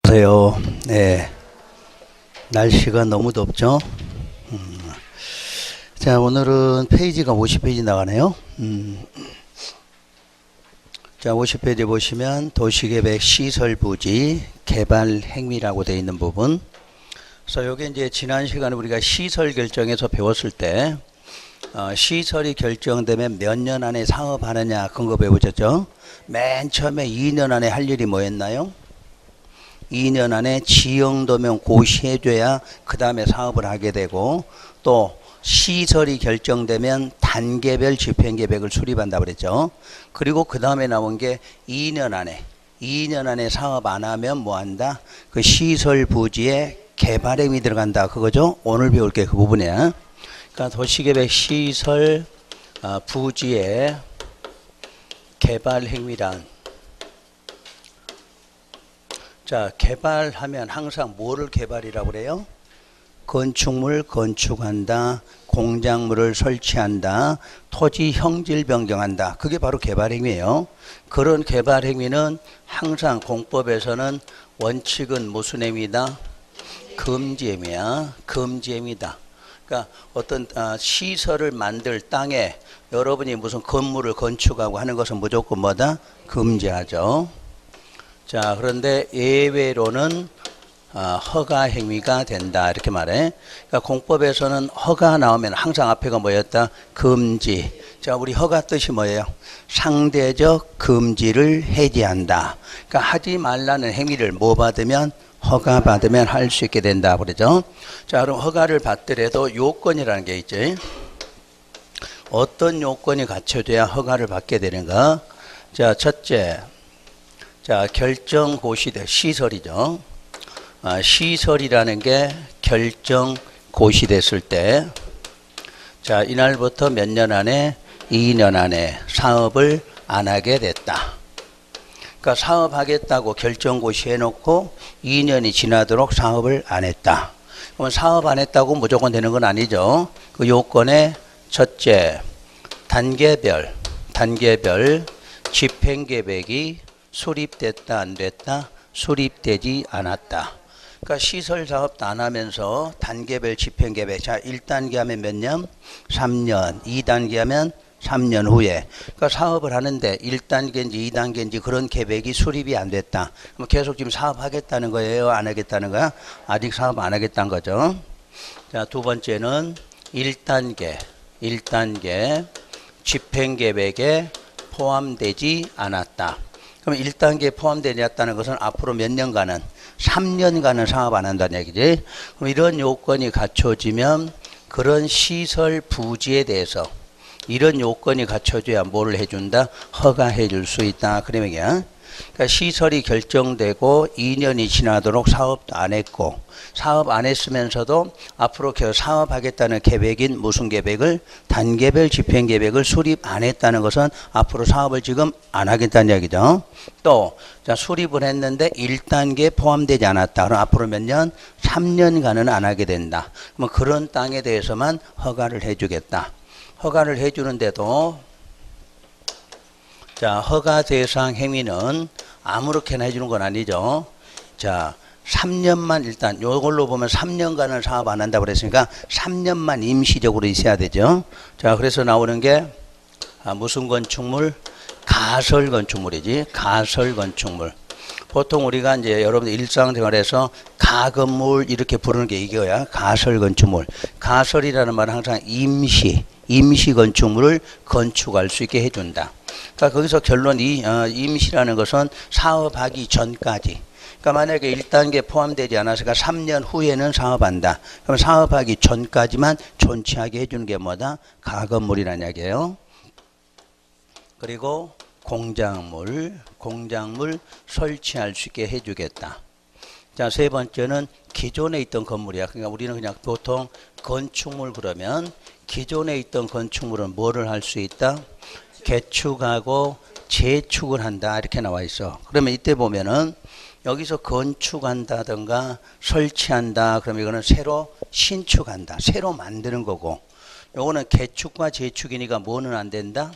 안녕하세요. 네, 날씨가 너무 덥죠? 자, 오늘은 페이지가 50페이지 나가네요. 자, 50페이지 보시면 도시계획 시설부지 개발 행위라고 되어 있는 부분. 그래서 여기 이제 지난 시간에 우리가 시설 결정에서 배웠을 때 시설이 결정되면 몇 년 안에 사업하느냐 그런 거 배우셨죠? 맨 처음에 2년 안에 할 일이 뭐였나요? 2년 안에 지형도면 고시해줘야 그 다음에 사업을 하게 되고, 또 시설이 결정되면 단계별 집행계획을 수립한다 그랬죠. 그리고 그 다음에 나온 게 2년 안에 사업 안 하면 뭐 한다? 그 시설 부지에 개발행위 들어간다 그거죠. 오늘 배울 게 그 부분이야. 그러니까 도시계획 시설 부지의 개발행위란, 자, 개발하면 항상 뭐를 개발이라고 그래요? 건축물 건축한다, 공작물을 설치한다, 토지 형질 변경한다. 그게 바로 개발행위예요. 그런 개발행위는 항상 공법에서는 원칙은 무슨 행위다? 금지행위야. 금지행위다. 그러니까 어떤 시설을 만들 땅에 여러분이 무슨 건물을 건축하고 하는 것은 무조건 뭐다? 금지하죠. 자, 그런데 예외로는 허가 행위가 된다 이렇게 말해. 그러니까 공법에서는 허가 나오면 항상 앞에가 뭐였다? 금지. 자, 우리 허가 뜻이 뭐예요? 상대적 금지를 해제한다. 그러니까 하지 말라는 행위를 뭐 받으면? 허가 받으면 할 수 있게 된다 그러죠. 자, 그럼 허가를 받더라도 요건이라는 게 있지. 어떤 요건이 갖춰져야 허가를 받게 되는가? 자, 첫째, 자, 결정 고시대 시설이죠. 시설이라는 게 결정 고시됐을 때, 자, 이날부터 몇 년 안에? 2년 안에 사업을 안 하게 됐다. 그러니까 사업하겠다고 결정 고시해 놓고 2년이 지나도록 사업을 안 했다. 그럼 사업 안 했다고 무조건 되는 건 아니죠. 그 요건에 첫째, 단계별 집행계획이 수립됐다 안 됐다? 수립되지 않았다. 그러니까 시설 사업도 안 하면서 단계별 집행계획, 자, 1단계 하면 몇 년? 3년. 2단계 하면 3년 후에. 그러니까 사업을 하는데 1단계인지 2단계인지 그런 계획이 수립이 안 됐다. 그럼 계속 지금 사업하겠다는 거예요? 안 하겠다는 거야? 아직 사업 안 하겠다는 거죠. 자, 두 번째는 1단계 집행계획에 포함되지 않았다. 그럼 1단계에 포함되지 않았다는 것은 앞으로 몇 년간은? 3년간은 사업 안 한다는 얘기지. 그럼 이런 요건이 갖춰지면 그런 시설 부지에 대해서 이런 요건이 갖춰져야 뭐를 해준다? 허가해 줄 수 있다. 그런 얘기야. 그러니까 시설이 결정되고 2년이 지나도록 사업도 안 했고, 사업 안 했으면서도 앞으로 사업하겠다는 계획인 무슨 계획을? 단계별 집행계획을 수립 안 했다는 것은 앞으로 사업을 지금 안 하겠다는 얘기죠. 또, 자, 수립을 했는데 1단계에 포함되지 않았다. 그럼 앞으로 몇 년? 3년간은 안 하게 된다. 그럼 그런 땅에 대해서만 허가를 해주겠다. 허가를 해주는데도, 자, 허가 대상 행위는 아무렇게나 해주는 건 아니죠. 자, 3년만 일단 요걸로 보면 3년간은 사업 안 한다고 그랬으니까 3년만 임시적으로 있어야 되죠. 자, 그래서 나오는 게 무슨 건축물? 가설 건축물이지. 가설 건축물. 보통 우리가 이제 여러분들 일상생활에서 가건물 이렇게 부르는 게 이거야. 가설 건축물. 가설이라는 말은 항상 임시 건축물을 건축할 수 있게 해준다. 그러니까 거기서 결론이 임시라는 것은 사업하기 전까지. 그러니까 만약에 1단계 포함되지 않았으니까 3년 후에는 사업한다. 그럼 사업하기 전까지만 존치하게 해주는 게 뭐다? 가건물이라는 이야기예요. 그리고 공작물 설치할 수 있게 해주겠다. 자, 세 번째는 기존에 있던 건물이야. 그러니까 우리는 그냥 보통 건축물 그러면 기존에 있던 건축물은 뭐를 할 수 있다? 개축하고 재축을 한다 이렇게 나와 있어. 그러면 이때 보면은 여기서 건축한다든가 설치한다 그러면 이거는 새로 신축한다, 새로 만드는 거고, 요거는 개축과 재축이니까 뭐는 안 된다?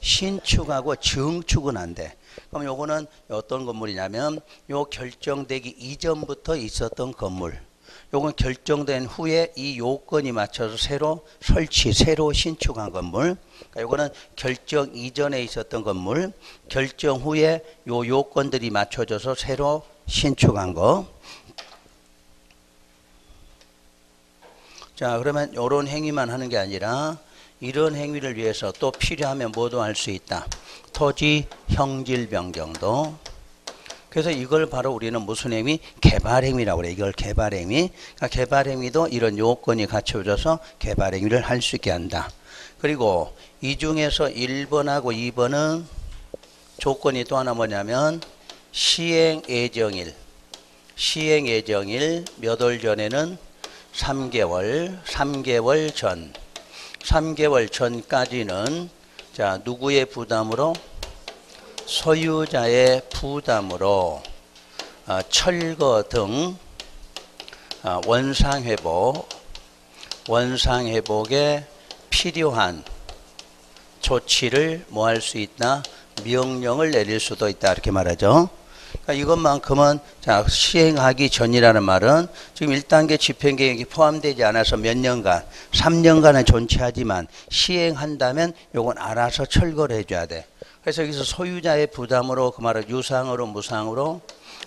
신축하고 증축은 안 돼. 그럼 요거는 어떤 건물이냐면 요 결정되기 이전부터 있었던 건물. 요건 결정된 후에 이 요건이 맞춰서 새로 신축한 건물. 그러니까 요거는 결정 이전에 있었던 건물, 결정 후에 요 요건들이 맞춰져서 새로 신축한 거. 자, 그러면 요런 행위만 하는 게 아니라 이런 행위를 위해서 또 필요하면 뭐도 할 수 있다. 토지 형질 변경도. 그래서 이걸 바로 우리는 무슨 행위? 개발행위라고 그래. 이걸 개발행위. 그러니까 개발행위도 이런 요건이 갖춰져서 개발행위를 할 수 있게 한다. 그리고 이 중에서 1번하고 2번은 조건이 또 하나 뭐냐면 시행예정일. 시행예정일 몇 월 전에는 3개월 전. 3개월 전까지는 자, 누구의 부담으로? 소유자의 부담으로 철거 등 원상회복에 필요한 조치를 뭐 할 수 있다? 명령을 내릴 수도 있다. 이렇게 말하죠. 그러니까 이것만큼은 자, 시행하기 전이라는 말은 지금 1단계 집행계획이 포함되지 않아서 몇 년간, 3년간은 존치하지만 시행한다면 요건 알아서 철거를 해줘야 돼. 그래서 여기서 소유자의 부담으로 그 말은 유상으로 무상으로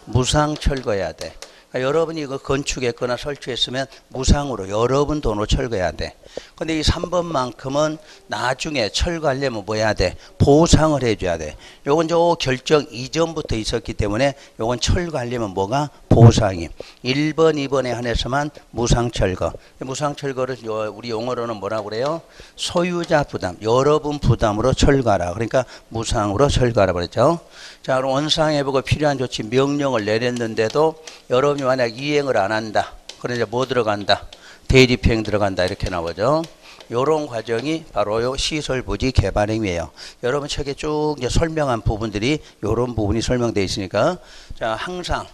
무상 철거해야 돼. 그러니까 여러분이 이거 건축했거나 설치했으면 무상으로 여러분 돈으로 철거해야 돼. 근데 이 3번만큼은 나중에 철거하려면 뭐 해야 돼? 보상을 해줘야 돼. 요건 저 결정 이전부터 있었기 때문에 요건 철거하려면 뭐가? 보상이. 1번, 2번에 한해서만 무상 철거. 무상 철거를 우리 용어로는 뭐라고 그래요? 소유자 부담, 여러분 부담으로 철거하라. 그러니까 무상으로 철거하라 그랬죠. 자, 그럼 원상회복에 필요한 조치 명령을 내렸는데도 여러분이 만약 이행을 안 한다. 그럼 이제 뭐 들어간다? 대립행 들어간다. 이렇게 나오죠. 요런 과정이 바로 요 시설부지 개발행위예요. 여러분 책에 쭉 이제 설명한 부분들이 요런 부분이 설명되어 있으니까 자, 항상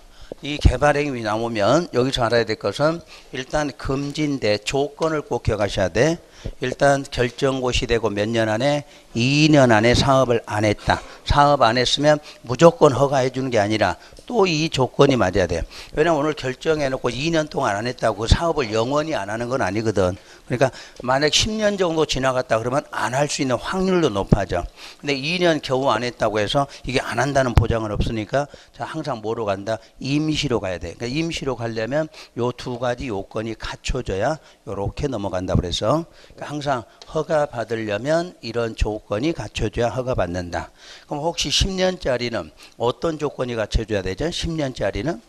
이 개발행위 나오면 여기서 알아야 될 것은 일단 금지인데 조건을 꼭 기억하셔야 돼. 일단 결정고시 되고 몇 년 안에 2년 안에 사업을 안 했다. 사업 안 했으면 무조건 허가해 주는 게 아니라 또 이 조건이 맞아야 돼. 왜냐면 오늘 결정해 놓고 2년 동안 안 했다고 사업을 영원히 안 하는 건 아니거든. 그러니까 만약 10년 정도 지나갔다 그러면 안 할 수 있는 확률도 높아져. 근데 2년 겨우 안 했다고 해서 이게 안 한다는 보장은 없으니까 자, 항상 뭐로 간다? 임시로 가야 돼. 그러니까 임시로 가려면 요 두 가지 요건이 갖춰져야 요렇게 넘어간다 그래서 그러니까 항상 허가 받으려면 이런 조건이 갖춰져야 허가 받는다. 그럼 혹시 10년짜리는 어떤 조건이 갖춰져야 되죠? 10년짜리는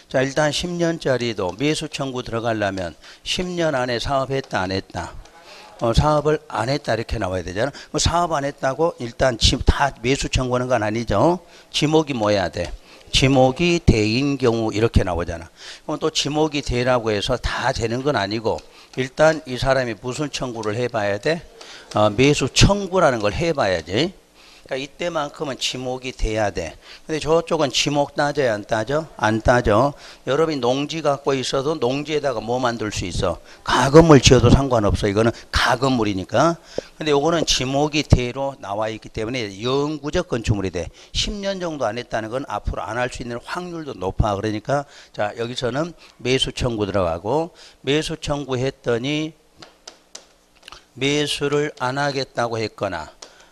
자, 일단 10년짜리도 매수 청구 들어가려면 10년 안에 사업했다 안 했다? 사업을 안 했다 이렇게 나와야 되잖아. 사업 안 했다고 일단 다 매수 청구하는 건 아니죠. 지목이 뭐 해야 돼? 지목이 대인 경우 이렇게 나오잖아. 그럼 또 지목이 대라고 해서 다 되는 건 아니고 일단 이 사람이 무슨 청구를 해봐야 돼? 매수 청구라는 걸 해봐야지. 그러니까 이때만큼은 지목이 돼야 돼. 근데 저쪽은 지목 따져야 안 따져? 안 따져. 여러분이 농지 갖고 있어도 농지에다가 뭐 만들 수 있어? 가건물 지어도 상관없어. 이거는 가건물이니까. 근데 요거는 지목이 대로 나와 있기 때문에 영구적 건축물이 돼. 10년 정도 안 했다는 건 앞으로 안 할 수 있는 확률도 높아. 그러니까 자, 여기서는 매수 청구 들어가고 매수 청구했더니 매수를 안 하겠다고 했거나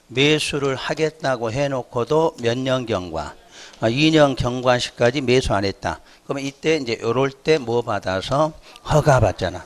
매수를 하겠다고 해놓고도 몇 년 경과? 2년 경과시까지 매수 안 했다. 그러면 이때 이제 요럴 때 뭐 받아서 허가 받잖아.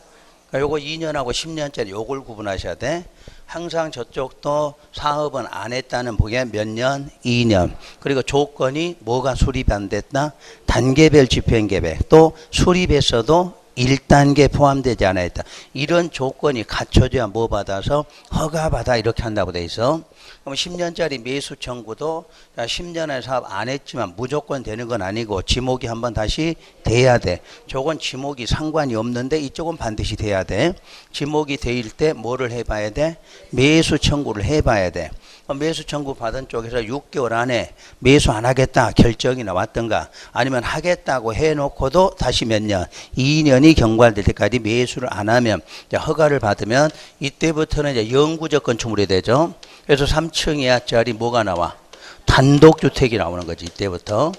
그러니까 요거 2년하고 10년짜리 요걸 구분하셔야 돼. 항상 저쪽도 사업은 안 했다는 보기에 몇 년? 2년. 그리고 조건이 뭐가 수립 안 됐다? 단계별 집행계획. 또 수립했어도 1단계 포함되지 않아 있다. 이런 조건이 갖춰져야 뭐 받아서 허가 받아 이렇게 한다고 돼 있어. 그럼 10년짜리 매수 청구도 10년의 사업 안 했지만 무조건 되는 건 아니고 지목이 한번 다시 돼야 돼. 저건 지목이 상관이 없는데 이쪽은 반드시 돼야 돼. 지목이 되일 때 뭐를 해봐야 돼? 매수 청구를 해봐야 돼. 매수 청구 받은 쪽에서 6개월 안에 매수 안 하겠다 결정이 나왔던가 아니면 하겠다고 해놓고도 다시 몇 년, 2년이 경과될 때까지 매수를 안 하면 허가를 받으면 이때부터는 이제 영구적 건축물이 되죠. 그래서 3층 이하짜리 뭐가 나와? 단독주택이 나오는 거지 이때부터.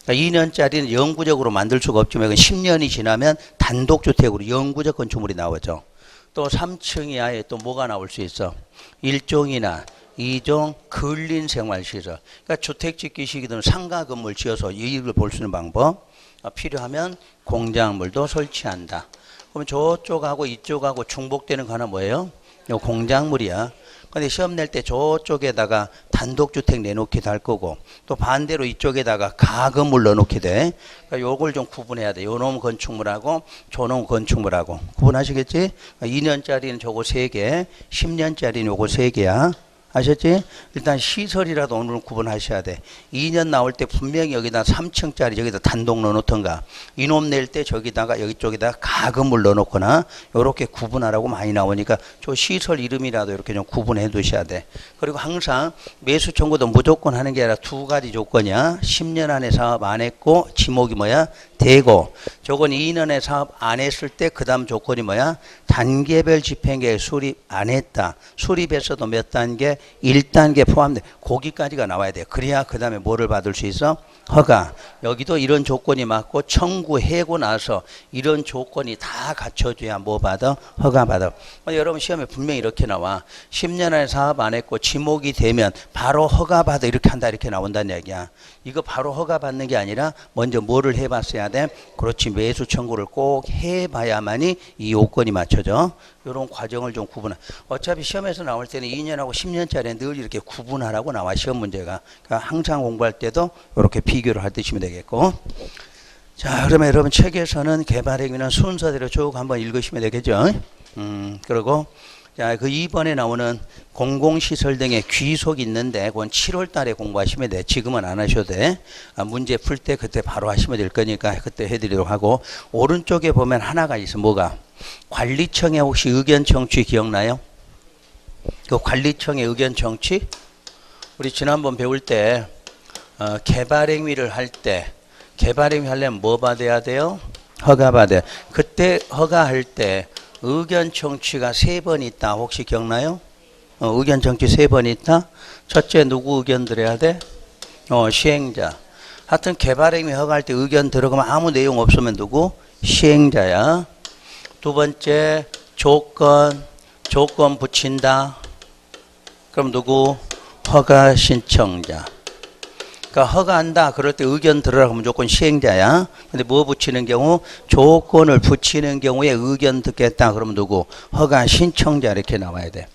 그러니까 2년짜리는 영구적으로 만들 수가 없지만 10년이 지나면 단독주택으로 영구적 건축물이 나오죠. 또 3층 이하에 또 뭐가 나올 수 있어? 1종이나 2종 근린생활시설. 그러니까 주택 짓기 시기든 상가 건물 지어서 이익을 볼 수 있는 방법. 필요하면 공작물도 설치한다. 그럼 저쪽하고 이쪽하고 중복되는 거 하나 뭐예요? 요 공작물이야. 근데 시험 낼 때 저쪽에다가 단독주택 내놓기도 할 거고 또 반대로 이쪽에다가 가건물 넣어놓기도 해. 그러니까 요걸 좀 구분해야 돼. 요놈 건축물하고 저놈 건축물하고 구분하시겠지? 2년짜리는 저거 3개, 10년짜리는 요거 3개야. 아셨지? 일단 시설이라도 오늘 구분하셔야 돼. 2년 나올 때 분명히 여기다 3층짜리 여기다 단독 넣어놓던가 이놈 낼 때 저기다가 여기 쪽에다가 가건물 넣어놓거나 이렇게 구분하라고 많이 나오니까 저 시설 이름이라도 이렇게 좀 구분해 두셔야 돼. 그리고 항상 매수 청구도 무조건 하는 게 아니라 2가지 조건이야. 10년 안에 사업 안 했고 지목이 뭐야? 되고 저건 2년에 사업 안 했을 때 그 다음 조건이 뭐야? 단계별 집행계획 수립 안 했다. 수립에서도 몇 단계? 1단계 포함돼. 거기까지가 나와야 돼. 그래야 그 다음에 뭐를 받을 수 있어? 허가. 여기도 이런 조건이 맞고 청구하고 나서 이런 조건이 다 갖춰줘야 뭐 받아? 허가 받아. 여러분 시험에 분명히 이렇게 나와. 10년 안에 사업 안 했고 지목이 되면 바로 허가 받아 이렇게 한다 이렇게 나온다는 얘기야. 이거 바로 허가 받는 게 아니라 먼저 뭐를 해봤어야 돼? 그렇지. 매수 청구를 꼭 해봐야만이 이 요건이 맞춰져. 이런 과정을 좀 구분해. 어차피 시험에서 나올 때는 2년하고 10년짜리 늘 이렇게 구분하라고 나와 시험 문제가. 그러니까 항상 공부할 때도 이렇게 비교를 할 드시면 되겠고. 자, 그러면 여러분 책에서는 개발행위는 순서대로 쭉 한번 읽으시면 되겠죠. 그리고 자, 그 2번에 나오는 공공시설 등의 귀속이 있는데 그건 7월 달에 공부하시면 돼. 지금은 안 하셔도 돼. 문제 풀 때 그때 바로 하시면 될 거니까 그때 해드리도록 하고 오른쪽에 보면 하나가 있어. 뭐가? 관리청에 혹시 의견 청취 기억나요? 그 관리청의 의견 청취? 우리 지난번 배울 때 개발행위를 할 때 개발행위 하려면 뭐 받아야 돼요? 허가 받아야. 그때 허가할 때 의견 청취가 3번 있다. 혹시 기억나요? 의견 청취 3번 있다. 첫째 누구 의견 들어야 돼? 시행자. 하여튼 개발행위 허가할 때 의견 들어가면 아무 내용 없으면 누구? 시행자야. 두 번째 조건 붙인다. 그럼 누구? 허가 신청자. 그러니까 허가한다. 그럴 때 의견 들으라고 하면 무조건 시행자야. 근데 뭐 붙이는 경우? 조건을 붙이는 경우에 의견 듣겠다. 그러면 누구? 허가 신청자 이렇게 나와야 돼.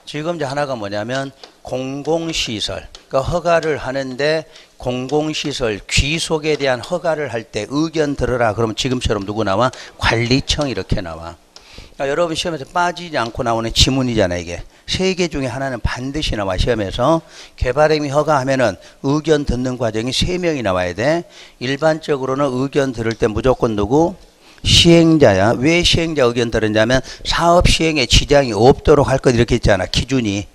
지금 이제 하나가 뭐냐면 공공시설. 그러니까 허가를 하는데 공공시설 귀속에 대한 허가를 할 때 의견 들으라. 그러면 지금처럼 누구 나와? 관리청 이렇게 나와. 그러니까 여러분 시험에서 빠지지 않고 나오는 지문이잖아 이게. 3개 중에 하나는 반드시 나와 시험에서. 개발행위 허가하면은 의견 듣는 과정이 3명이 나와야 돼. 일반적으로는 의견 들을 때 무조건 누구? 시행자야. 왜 시행자 의견 들었냐면 사업 시행에 지장이 없도록 할 것 이렇게 있잖아 기준이.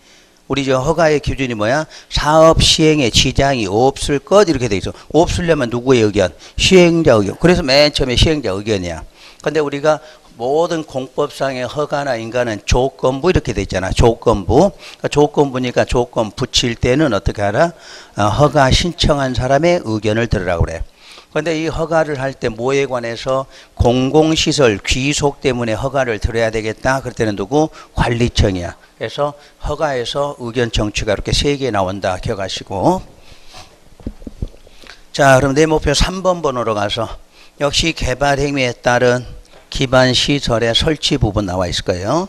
우리 저 허가의 기준이 뭐야? 사업 시행에 지장이 없을 것 이렇게 돼 있어. 없으려면 누구의 의견? 시행자 의견. 그래서 맨 처음에 시행자 의견이야. 근데 우리가 모든 공법상의 허가나 인가는 조건부 이렇게 돼 있잖아. 조건부. 그러니까 조건부니까 조건 붙일 때는 어떻게 하라? 허가 신청한 사람의 의견을 들으라고 그래. 그런데 이 허가를 할 때 뭐에 관해서 공공시설 귀속 때문에 허가를 들어야 되겠다. 그럴 때는 누구? 관리청이야. 그래서 허가에서 의견 청취가 이렇게 3개 나온다. 기억하시고. 자, 그럼 내 목표 3번 번호로 가서 역시 개발 행위에 따른 기반 시설의 설치 부분 나와 있을 거예요.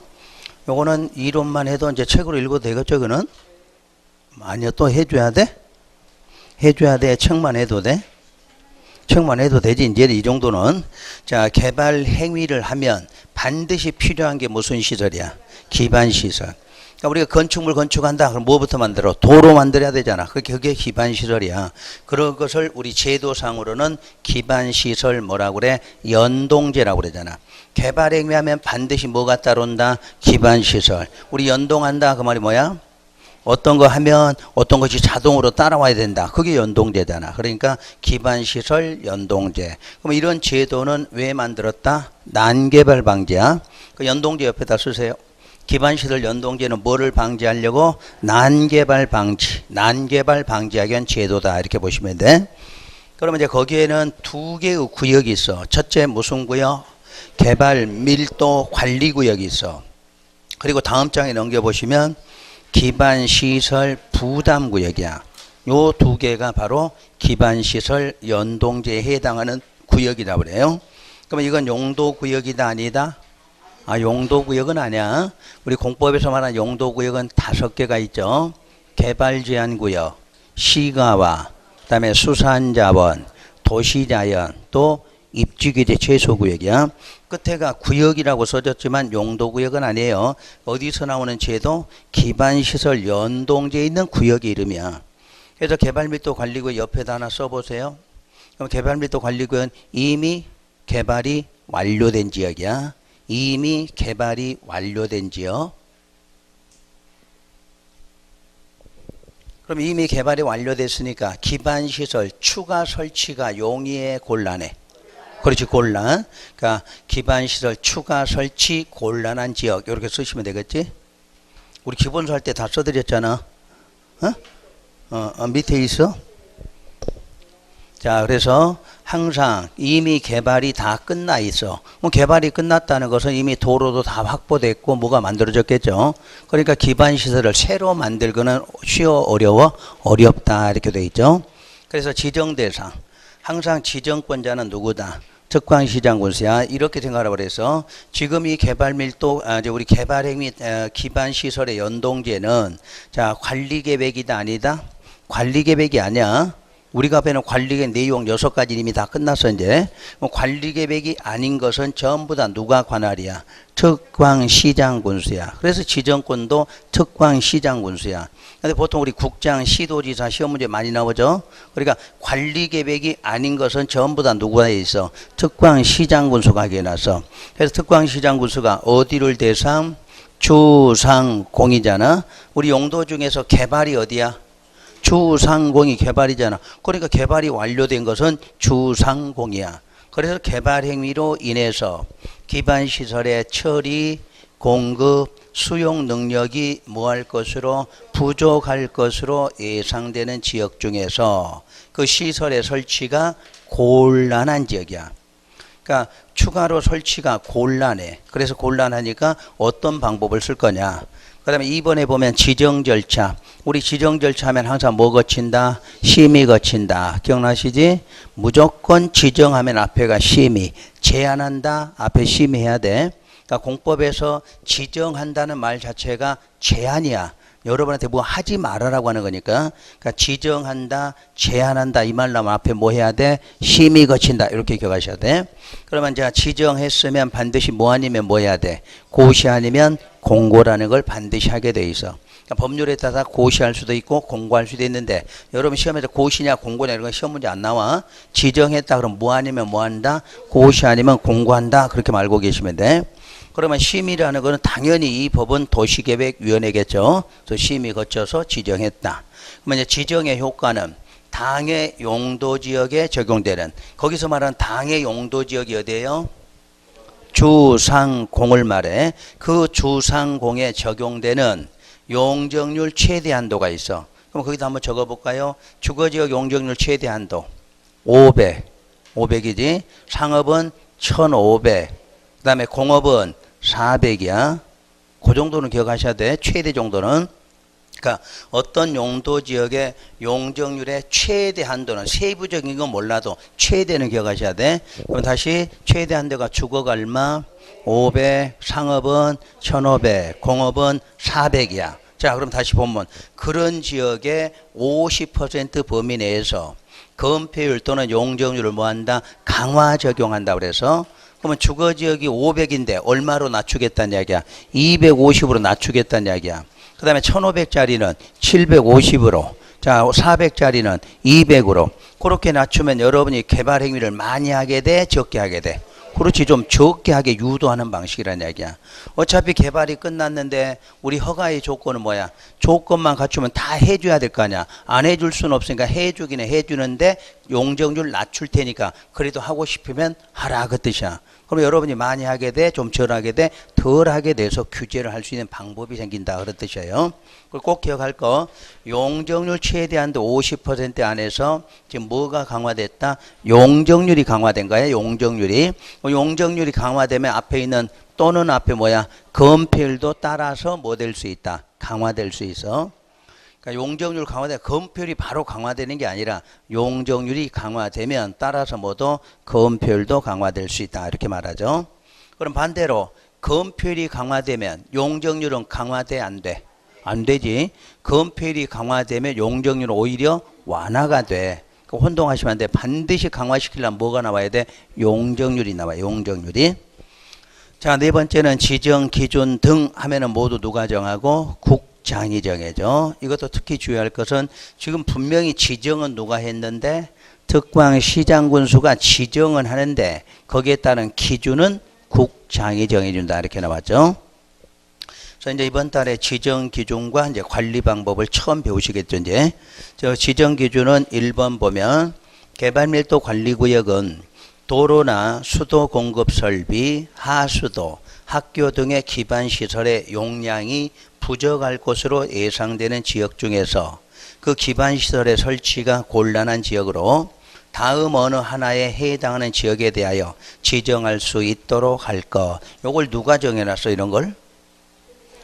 요거는 이론만 해도 이제 책으로 읽어도 되겠죠, 그는? 아니요, 또 해줘야 돼? 해줘야 돼? 책만 해도 돼? 책만 해도 되지, 이제 이 정도는. 자, 개발 행위를 하면 반드시 필요한 게 무슨 시설이야? 기반 시설. 그러니까 우리가 건축물 건축한다. 그럼 뭐부터 만들어? 도로 만들어야 되잖아. 그게 기반시설이야. 그런 것을 우리 제도상으로는 기반시설 뭐라고 그래? 연동제라고 그러잖아. 개발행위하면 반드시 뭐가 따라온다? 기반시설. 우리 연동한다. 그 말이 뭐야? 어떤 거 하면 어떤 것이 자동으로 따라와야 된다. 그게 연동제잖아. 그러니까 기반시설 연동제. 그럼 이런 제도는 왜 만들었다? 난개발 방지야. 그 연동제 옆에다 쓰세요. 기반시설 연동제는 뭐를 방지하려고? 난개발 방지. 난개발 방지하기 위한 제도다. 이렇게 보시면 돼. 그러면 이제 거기에는 두 개의 구역이 있어. 첫째 무슨 구역? 개발 밀도 관리 구역이 있어. 그리고 다음 장에 넘겨보시면 기반시설 부담 구역이야. 요 두 개가 바로 기반시설 연동제에 해당하는 구역이라고 그래요. 그러면 이건 용도 구역이다 아니다? 용도 구역은 아니야. 우리 공법에서 말하는 용도 구역은 5개가 있죠. 개발 제한 구역, 시가와, 그다음에 수산자원, 도시자연, 또 입지규제 최소구역이야. 끝에가 구역이라고 써졌지만 용도구역은 아니에요. 어디서 나오는 제도? 기반시설 연동제에 있는 구역의 이름이야. 그래서 개발밀도 관리구역 옆에다 하나 써보세요. 그럼 개발밀도 관리구역은 이미 개발이 완료된 지역이야. 이미 개발이 완료된 지역. 그럼 이미 개발이 완료됐으니까 기반시설 추가 설치가 용이해 곤란해? 그렇지, 곤란. 그러니까 기반시설 추가 설치 곤란한 지역 이렇게 쓰시면 되겠지. 우리 기본서 할 때 다 써드렸잖아. 밑에 있어. 자, 그래서 항상 이미 개발이 다 끝나 있어. 개발이 끝났다는 것은 이미 도로도 다 확보됐고 뭐가 만들어졌겠죠. 그러니까 기반시설을 새로 만들거는 쉬워 어려워? 어렵다 이렇게 돼 있죠. 그래서 지정대상. 항상 지정권자는 누구다? 특광시장군수야. 이렇게 생각하라고 그래서 지금 이 개발밀도, 우리 개발행위 기반시설의 연동제는 자, 관리계획이다 아니다? 관리계획이 아니야. 우리가 배는 관리계획 내용 6가지 이미 다 끝났어 이제. 관리계획이 아닌 것은 전부 다 누가 관할이야? 특광시장군수야. 그래서 지정권도 특광시장군수야. 근데 보통 우리 국장, 시도지사 시험 문제 많이 나오죠. 그러니까 관리계획이 아닌 것은 전부 다 누구에 있어? 특광시장군수가 하게 해놨어. 그래서 특광시장군수가 어디를 대상? 주상공이잖아. 우리 용도 중에서 개발이 어디야? 주상공이 개발이잖아. 그러니까 개발이 완료된 것은 주상공이야. 그래서 개발 행위로 인해서 기반시설의 처리, 공급, 수용 능력이 뭐할 것으로 부족할 것으로 예상되는 지역 중에서 그 시설의 설치가 곤란한 지역이야. 그러니까 추가로 설치가 곤란해. 그래서 곤란하니까 어떤 방법을 쓸 거냐. 그 다음에 2번에 보면 지정 절차. 우리 지정 절차하면 항상 뭐 거친다? 심의 거친다. 기억나시지? 무조건 지정하면 앞에가 심의. 제한한다. 앞에 심의해야 돼. 그러니까 공법에서 지정한다는 말 자체가 제한이야. 여러분한테 뭐 하지 말아라고 하는 거니까. 그러니까 지정한다, 제한한다 이 말 나오면 앞에 뭐 해야 돼? 심의 거친다. 이렇게 기억하셔야 돼. 그러면 제가 지정했으면 반드시 뭐 아니면 뭐 해야 돼? 고시 아니면 공고라는 걸 반드시 하게 돼 있어. 그러니까 법률에 따라 고시할 수도 있고 공고할 수도 있는데 여러분 시험에서 고시냐 공고냐 이런 건 시험 문제 안 나와. 지정했다 그러면 뭐 아니면 뭐 한다? 고시 아니면 공고한다. 그렇게 알고 계시면 돼. 그러면 심의라는 것은 당연히 이 법은 도시계획위원회겠죠. 그래서 심의 거쳐서 지정했다. 그러면 이제 지정의 효과는 당해 용도지역에 적용되는, 거기서 말하는 당해 용도지역이 어디예요? 주상공을 말해. 그 주상공에 적용되는 용적률 최대 한도가 있어. 그럼 거기다 한번 적어볼까요? 주거지역 용적률 최대 한도 500이지. 상업은 1500. 그 다음에 공업은 400이야. 그 정도는 기억하셔야 돼. 최대 정도는. 그러니까 어떤 용도 지역의 용적률의 최대 한도는 세부적인 건 몰라도 최대는 기억하셔야 돼. 그럼 다시 최대 한도가 주거가 얼마? 500, 상업은 1500, 공업은 400이야. 자, 그럼 다시 보면 그런 지역의 50% 범위 내에서 건폐율 또는 용적률을 뭐한다? 강화 적용한다. 그래서 그러면 주거지역이 500인데 얼마로 낮추겠다는 이야기야? 250으로 낮추겠다는 이야기야. 그 다음에 1500짜리는 750으로, 자, 400짜리는 200으로. 그렇게 낮추면 여러분이 개발 행위를 많이 하게 돼, 적게 하게 돼. 그렇지, 좀 적게 하게 유도하는 방식이란 얘기야. 어차피 개발이 끝났는데 우리 허가의 조건은 뭐야? 조건만 갖추면 다 해줘야 될 거 아니야. 안 해줄 수는 없으니까 해주긴 해주는데 용적률 낮출 테니까 그래도 하고 싶으면 하라 그 뜻이야. 그럼 여러분이 많이 하게 돼, 좀 덜 하게 돼, 덜 하게 돼서 규제를 할 수 있는 방법이 생긴다 그런 뜻이에요. 그걸 꼭 기억할 거, 용적률 최대한도 50% 안에서 지금 뭐가 강화됐다? 용적률이 강화된 거야. 용적률이. 용적률이 강화되면 앞에 있는 또는 앞에 뭐야? 건폐율도 따라서 뭐 될 수 있다? 강화될 수 있어. 그러니까 용적률 강화되면 건폐율이 바로 강화되는 게 아니라 용적률이 강화되면 따라서 뭐도 건폐율도 강화될 수 있다 이렇게 말하죠. 그럼 반대로 건폐율이 강화되면 용적률은 강화돼 안 돼? 안 되지. 건폐율이 강화되면 용적률은 오히려 완화가 돼. 혼동하시면 안 돼. 반드시 강화시키려면 뭐가 나와야 돼? 용적률이 나와요. 용적률이. 자, 네 번째는 지정 기준 등 하면은 모두 누가 정하고? 국장이 정해져. 이것도 특히 주의할 것은 지금 분명히 지정은 누가 했는데 특광시장군수가 지정은 하는데 거기에 따른 기준은 국장이 정해준다 이렇게 나왔죠. 그래서 이제 이번 달에 지정 기준과 이제 관리 방법을 처음 배우시겠죠. 이제 저 지정 기준은 1번 보면 개발 밀도 관리 구역은 도로나 수도 공급 설비, 하수도, 학교 등의 기반 시설의 용량이 부족할 것으로 예상되는 지역 중에서 그 기반 시설의 설치가 곤란한 지역으로 다음 어느 하나에 해당하는 지역에 대하여 지정할 수 있도록 할 것. 요걸 누가 정해놨어 이런 걸?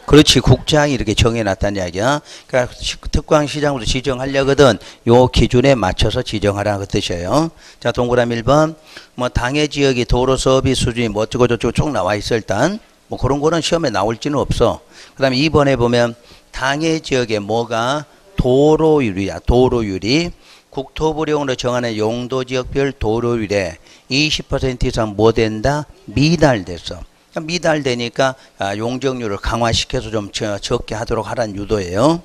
그렇지, 국장이 이렇게 정해놨다는 이야기야. 그러니까 특광시장으로 지정하려거든 요 기준에 맞춰서 지정하라 그 뜻이에요. 자, 동그라미 1번 뭐 당해 지역이 도로 서비스 수준이 뭐 어쩌고 저쩌고 쭉 나와 있어. 일단 뭐 그런 거는 시험에 나올지는 없어. 그 다음에 2번에 보면 당해 지역에 뭐가 도로율이야. 도로율이 국토부령으로 정하는 용도지역별 도로율에 20% 이상 뭐 된다? 미달됐어. 미달되니까 용적률을 강화시켜서 좀 적게 하도록 하라는 유도예요.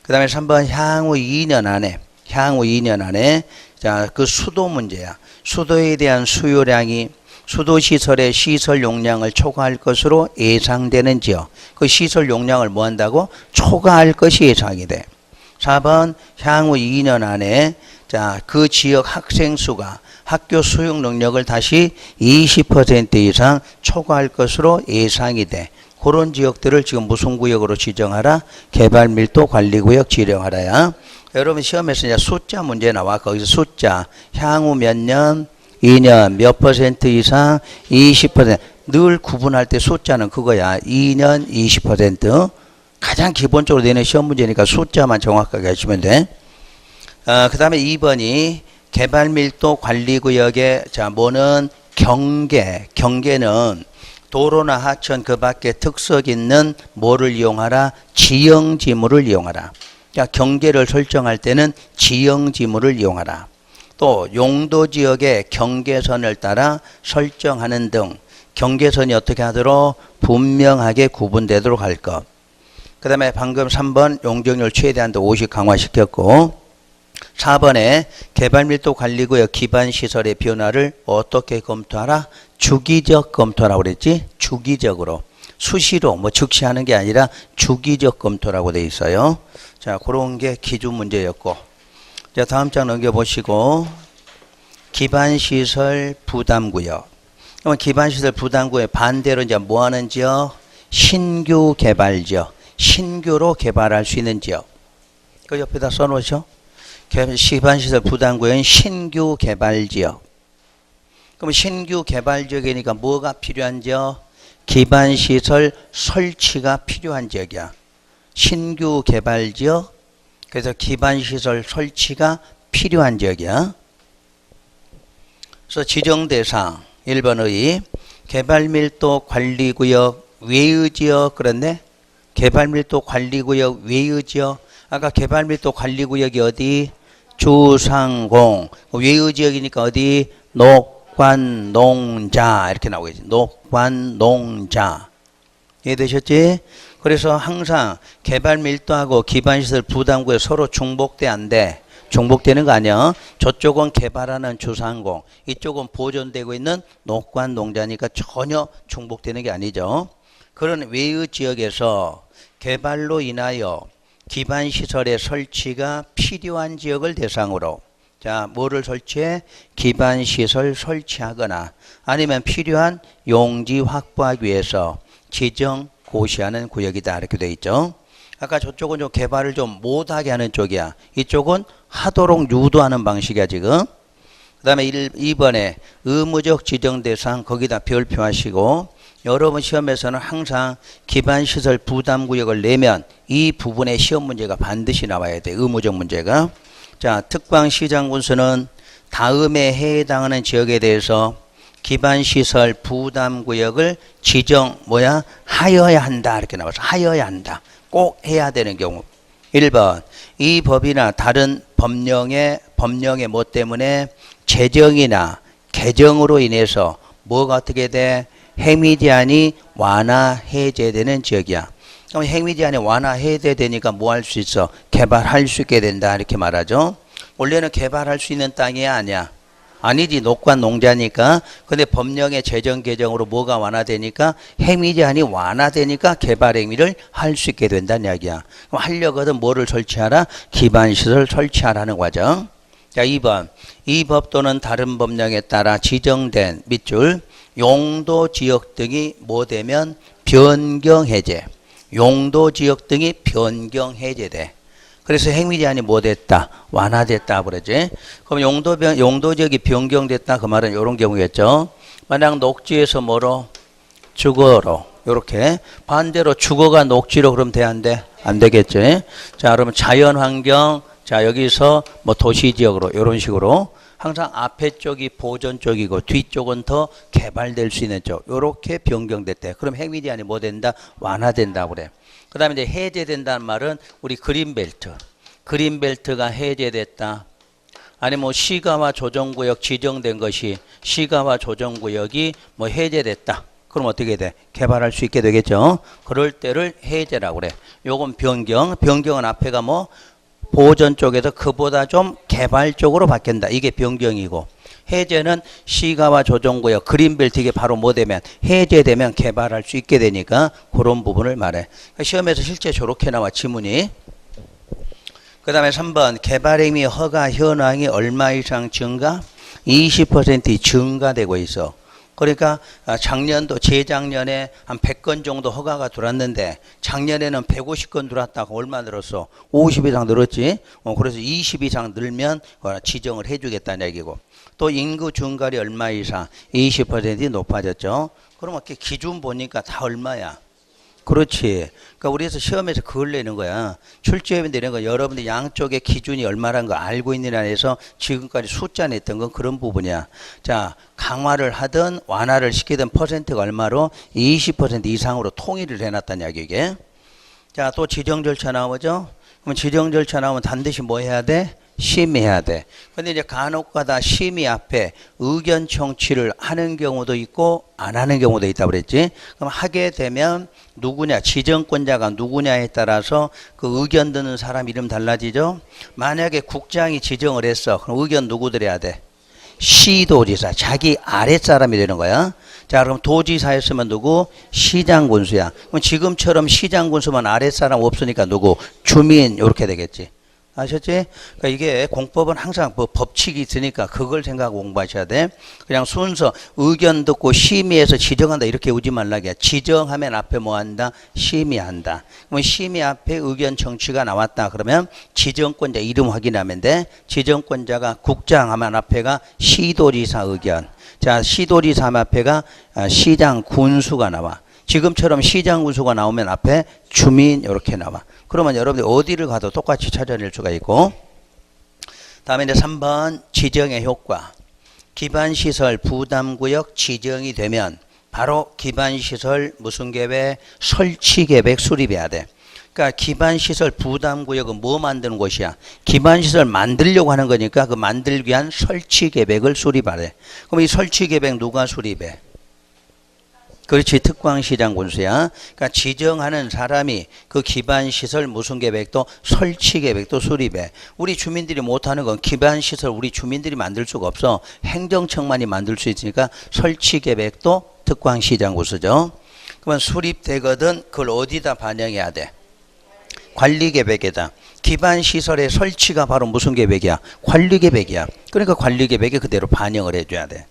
그 다음에 3번 향후 2년 안에 자, 그 수도 문제야. 수도에 대한 수요량이 수도시설의 시설 용량을 초과할 것으로 예상되는 지역. 그 시설 용량을 뭐 한다고? 초과할 것이 예상이 돼. 4번 향후 2년 안에 자, 그 지역 학생 수가 학교 수용 능력을 다시 20% 이상 초과할 것으로 예상이 돼. 그런 지역들을 지금 무슨 구역으로 지정하라? 개발 밀도 관리 구역 지정하라야. 여러분 시험에서 이제 숫자 문제 나와. 거기서 숫자 향후 몇 년, 2년, 몇 % 이상, 20%. 늘 구분할 때 숫자는 그거야. 2년, 20%. 가장 기본적으로 내는 시험 문제니까 숫자만 정확하게 하시면 돼. 그 다음에 2번이 개발 밀도 관리 구역의 자, 뭐는 경계는 도로나 하천 그 밖에 특색 있는 뭐를 이용하라? 지형지물을 이용하라. 자, 경계를 설정할 때는 지형지물을 이용하라. 또 용도지역의 경계선을 따라 설정하는 등 경계선이 어떻게 하도록 분명하게 구분되도록 할 것. 그 다음에 방금 3번 용적률 최대한도 50 강화시켰고 4번에 개발밀도 관리구역 기반시설의 변화를 어떻게 검토하라? 주기적 검토라고 그랬지? 주기적으로. 수시로 뭐 즉시 하는 게 아니라 주기적 검토라고 돼 있어요. 자, 그런 게 기준 문제였고. 자, 다음 장 넘겨보시고 기반시설 부담구역. 그러면 기반시설 부담구역 반대로 이제 뭐 하는 지역? 신규 개발 지역. 신규로 개발할 수 있는 지역. 그 옆에다 써놓으셔. 기반시설 부담구역은 신규 개발지역. 그럼 신규 개발지역이니까 뭐가 필요한 지역? 기반시설 설치가 필요한 지역이야. 신규 개발지역. 그래서 기반시설 설치가 필요한 지역이야. 그래서 지정대상 1번의 개발밀도 관리구역 외의 지역 그랬네. 개발밀도 관리구역 외의 지역. 아까 개발밀도 관리구역이 어디? 주상공. 외의 지역이니까 어디? 녹관농자 이렇게 나오겠지. 녹관농자. 이해되셨지? 그래서 항상 개발 밀도하고 기반시설 부담구에 서로 중복돼 안 돼. 중복되는 거 아니야. 저쪽은 개발하는 주상공, 이쪽은 보존되고 있는 녹관 농자니까 전혀 중복되는 게 아니죠. 그런 외의 지역에서 개발로 인하여 기반시설의 설치가 필요한 지역을 대상으로 자, 뭐를 설치해? 기반시설 설치하거나 아니면 필요한 용지 확보하기 위해서 지정 고시하는 구역이다. 이렇게 돼 있죠. 아까 저쪽은 좀 개발을 좀 못하게 하는 쪽이야. 이쪽은 하도록 유도하는 방식이야, 지금. 그 다음에 2번에 의무적 지정 대상 거기다 별표하시고 여러분 시험에서는 항상 기반시설 부담구역을 내면 이 부분의 시험 문제가 반드시 나와야 돼. 의무적 문제가. 자, 특광시장군수는 다음에 해당하는 지역에 대해서 기반시설 부담구역을 하여야 한다. 이렇게 나와서 하여야 한다. 꼭 해야 되는 경우. 1번 이 법이나 다른 법령의 뭐 때문에 제정이나 개정으로 인해서 뭐가 어떻게 돼? 행위제한이 완화 해제되는 지역이야. 그럼 행위제한이 완화 해제되니까 뭐 할 수 있어? 개발할 수 있게 된다. 이렇게 말하죠. 원래는 개발할 수 있는 땅이 아니야. 아니지. 녹관 농자니까. 근데 법령의 제정 개정으로 뭐가 완화되니까 행위제한이 완화되니까 개발 행위를 할 수 있게 된다는 이야기야. 그럼 하려거든 뭐를 설치하라? 기반시설 설치하라는 과정. 자, 2번 이 법 또는 다른 법령에 따라 지정된 밑줄 용도 지역 등이 뭐 되면 변경 해제. 용도 지역 등이 변경 해제돼. 그래서 행위 제한이 뭐 됐다? 완화됐다 그러지. 그럼 용도 지역이 변경됐다 그 말은 이런 경우겠죠. 만약 녹지에서 뭐로? 주거로. 요렇게 반대로 주거가 녹지로 그럼 돼 안 돼? 안 되겠지. 자, 그러면 자연환경 자, 여기서 뭐 도시지역으로 이런 식으로 항상 앞에 쪽이 보존 쪽이고 뒤쪽은 더 개발될 수 있는 쪽 요렇게 변경됐대. 그럼 행위 제한이 뭐 된다? 완화된다 그래. 그 다음에 이제 해제된다는 말은 우리 그린벨트가 해제됐다. 아니 뭐 시가와 조정구역 지정된 것이 시가와 조정구역이 뭐 해제됐다. 그럼 어떻게 돼? 개발할 수 있게 되겠죠. 그럴 때를 해제라고 그래. 요건 변경은 앞에가 뭐 보존 쪽에서 그보다 좀 개발 쪽으로 바뀐다. 이게 변경이고 해제는 시가와 조정구역 그린벨트 이게 바로 뭐 되면 해제되면 개발할 수 있게 되니까 그런 부분을 말해. 시험에서 실제 저렇게 나와 지문이. 그 다음에 3번 개발행위 허가 현황이 얼마 이상 증가? 20% 증가되고 있어. 그러니까 작년도 재작년에 한 100건 정도 허가가 들어왔는데 작년에는 150건 들어왔다고 얼마 늘었어? 50 이상 늘었지. 그래서 20 이상 늘면 지정을 해주겠다는 얘기고. 또 인구 증가율이 얼마 이상? 20% 높아졌죠. 그럼 기준 보니까 다 얼마야? 그렇지. 그러니까 우리에서 시험에서 그걸 내는 거야. 출제위원 내는 거 여러분들 양쪽의 기준이 얼마라는 거 알고 있느냐 해서 지금까지 숫자 냈던 건 그런 부분이야. 자, 강화를 하든 완화를 시키든 퍼센트가 얼마로? 20% 이상으로 통일을 해놨다는 이야기 이게. 자, 또 지정 절차 나오죠. 그럼 지정 절차 나오면 반드시 뭐 해야 돼? 심의해야 돼. 근데 이제 간혹가다 심의 앞에 의견 청취를 하는 경우도 있고 안 하는 경우도 있다 그랬지. 그럼 하게 되면 누구냐, 지정권자가 누구냐에 따라서 그 의견 듣는 사람 이름 달라지죠. 만약에 국장이 지정을 했어. 그럼 의견 누구 들어야 돼? 시도지사, 자기 아랫사람이 되는 거야. 자, 그럼 도지사였으면 누구? 시장군수야. 그럼 지금처럼 시장군수만 아랫사람 없으니까 누구? 주민 이렇게 되겠지. 아셨지? 그러니까 이게 공법은 항상 뭐 법칙이 있으니까 그걸 생각하고 공부하셔야 돼. 그냥 순서 의견 듣고 심의해서 지정한다 이렇게 오지 말라게. 지정하면 앞에 뭐 한다? 심의한다. 그럼 심의 앞에 의견 청취가 나왔다. 그러면 지정권자 이름 확인하면 돼. 지정권자가 국장 하면 앞에가 시도지사 의견. 자, 시도지사 하면 앞에가 시장 군수가 나와. 지금처럼 시장 군수가 나오면 앞에 주민 이렇게 나와. 그러면 여러분들 어디를 가도 똑같이 찾아낼 수가 있고. 다음에 이제 3번 지정의 효과. 기반시설 부담구역 지정이 되면 바로 기반시설 무슨 계획? 설치 계획 수립해야 돼. 그러니까 기반시설 부담구역은 뭐 만드는 곳이야? 기반시설 만들려고 하는 거니까 그 만들기 위한 설치 계획을 수립하래. 그럼 이 설치 계획 누가 수립해? 그렇지. 특광시장 군수야. 그러니까 지정하는 사람이 그 기반시설 무슨 계획도 설치 계획도 수립해. 우리 주민들이 못하는 건 기반시설 우리 주민들이 만들 수가 없어. 행정청만이 만들 수 있으니까 설치 계획도 특광시장 군수죠. 그러면 수립되거든 그걸 어디다 반영해야 돼? 관리계획에다. 기반시설의 설치가 바로 무슨 계획이야? 관리계획이야. 그러니까 관리계획에 그대로 반영을 해줘야 돼.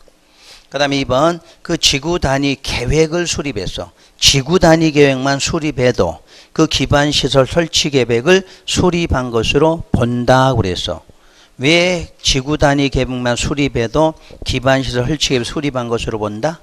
그 다음에 2번 그 지구 단위 계획을 수립했어. 지구 단위 계획만 수립해도 그 기반시설 설치 계획을 수립한 것으로 본다 그랬어. 왜 지구 단위 계획만 수립해도 기반시설 설치 계획 수립한 것으로 본다?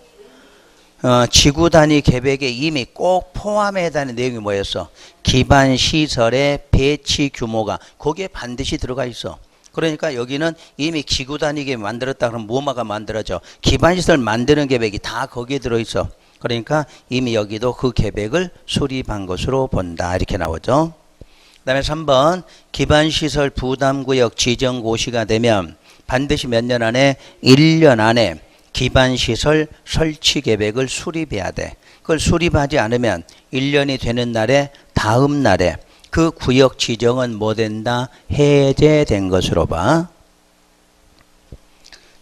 지구 단위 계획에 이미 꼭 포함해야 되는 내용이 뭐였어? 기반시설의 배치 규모가 거기에 반드시 들어가 있어. 그러니까 여기는 이미 지구 단위 계획 만들었다 그러면 뭐마가 만들어져? 기반시설 만드는 계획이 다 거기에 들어있어. 그러니까 이미 여기도 그 계획을 수립한 것으로 본다. 이렇게 나오죠. 그 다음에 3번 기반시설 부담구역 지정고시가 되면 반드시 몇 년 안에? 1년 안에 기반시설 설치 계획을 수립해야 돼. 그걸 수립하지 않으면 1년이 되는 날에 다음 날에 그 구역 지정은 뭐 된다? 해제된 것으로 봐.